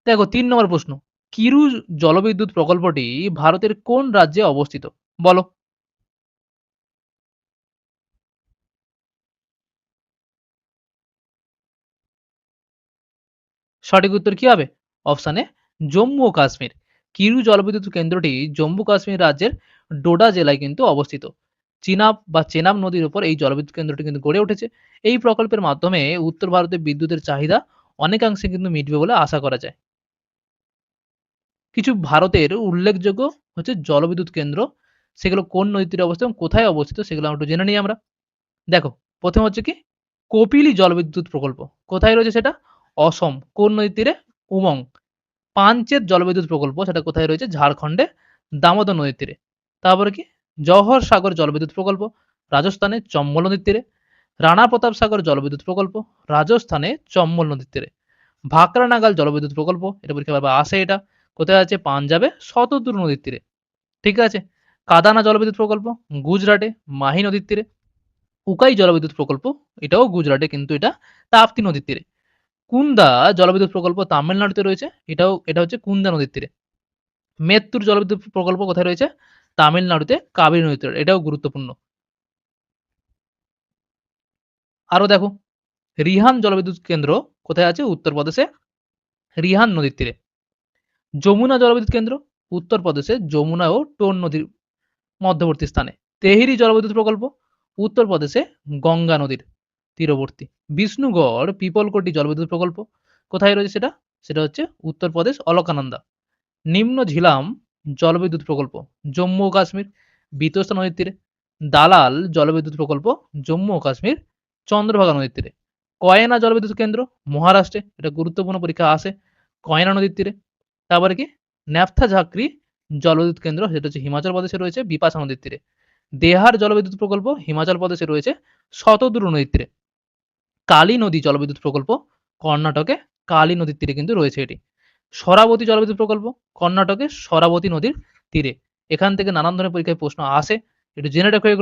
দেখো ৩ নম্বর প্রশ্ন। কিরু জলবিদ্যুৎ প্রকল্পটি ভারতের কোন রাজ্যে অবস্থিত? বলো। সঠিক উত্তর কি হবে? অপশন এ জম্মু ও কাশ্মীর। কিরু জলবিদ্যুৎ কেন্দ্রটি জম্মু কাশ্মীর রাজ্যের ডোডা জেলায় কিন্তু অবস্থিত। চিনাব বা চেনাব নদীর উপর এই জলবিদ্যুৎ কেন্দ্রটি কিন্তু গড়ে উঠেছে। এই প্রকল্পের মাধ্যমে উত্তর ভারতে বিদ্যুতের চাহিদা অনেকাংশে কিন্তু মিটবে বলে আশা করা যায়। কিছু ভারতের উল্লেখযোগ্য হচ্ছে জলবিদ্যুৎ কেন্দ্র, সেগুলো কোন নদীর তীরে অবস্থিত এবং কোথায় অবস্থিত সেগুলো একটু জেনে নিই আমরা। দেখো, ১ম হচ্ছে কি কপিলী জলবিদ্যুৎ প্রকল্প। কোথায় রয়েছে সেটা? অসম। কোন নদীর তীরে? উমং। পাঞ্চেত জলবিদ্যুৎ প্রকল্প সেটা কোথায় রয়েছে? ঝাড়খণ্ডে দামোদর নদীর তীরে। তারপরে কি? জওহর সাগর জলবিদ্যুৎ প্রকল্প রাজস্থানে চম্বল নদীর তীরে। রাণা প্রতাপ সাগর জলবিদ্যুৎ প্রকল্প রাজস্থানে চম্বল নদীর তীরে। ভাকরা নাগাল জলবিদ্যুৎ প্রকল্প এটা পরীক্ষায় বারবার আসে এটা। কোথায় আছে? পাঞ্জাবে শতদ্রু নদীর তীরে। ঠিক আছে? কাদানা জলবিদ্যুৎ প্রকল্প গুজরাটে মাহি নদীর তীরে। উকাই জলবিদ্যুৎ প্রকল্প এটাও গুজরাটে কিন্তু এটা তাপ্তি নদীর তীরে। কুন্দা জলবিদ্যুৎ প্রকল্প তামিলনাড়ুতে রয়েছে। এটা হচ্ছে কুন্দা নদীর তীরে। মেত্তুর জলবিদ্যুৎ প্রকল্প কোথায় রয়েছে? তামিলনাড়ুতে কাবেরী নদীর তীরে। এটাও গুরুত্বপূর্ণ। আরো দেখো, রিহান জলবিদ্যুৎ কেন্দ্র কোথায় আছে? উত্তরপ্রদেশে রিহান নদীর তীরে। যমুনা জলবিদ্যুৎ কেন্দ্র উত্তরপ্রদেশে যমুনা ও টোন নদীর মধ্যবর্তী স্থানে। তেহরি জলবিদ্যুৎ প্রকল্প উত্তরপ্রদেশে গঙ্গা নদীর তীরবর্তী। বিষ্ণুগড় পিপলকোটি জলবিদ্যুৎ প্রকল্প কোথায় রয়েছে সেটা? সেটা হচ্ছে উত্তরপ্রদেশ অলকানন্দা। নিম্ন ঝিলাম জলবিদ্যুৎ প্রকল্প জম্মু ও কাশ্মীর বিতস্তা নদীর তীরে। দালাল জলবিদ্যুৎ প্রকল্প জম্মু ও কাশ্মীর চন্দ্রভাগা নদীর তীরে। কয়না জলবিদ্যুৎ কেন্দ্র মহারাষ্ট্রে, এটা গুরুত্বপূর্ণ পরীক্ষা আসে, কয়না নদীর তীরে। তারপরে কি? ন্যাফথা ঝাকরি জলবিদ্যুৎ কেন্দ্র সেটা হচ্ছে হিমাচল প্রদেশে রয়েছে বিপাশা নদীর তীরে। দেহার জলবিদ্যুৎ প্রকল্প হিমাচল প্রদেশে রয়েছে শতদ্রু নদীর তীরে। কালী নদী জলবিদ্যুৎ প্রকল্প কর্ণাটকে কালী নদীর তীরে কিন্তু রয়েছে এটি। শরাবতী জলবিদ্যুৎ প্রকল্প কর্ণাটকে শরাবতী নদীর তীরে। এখান থেকে নানান ধরনের পরীক্ষায় প্রশ্ন আসে, একটু জেনে রাখো এগুলো।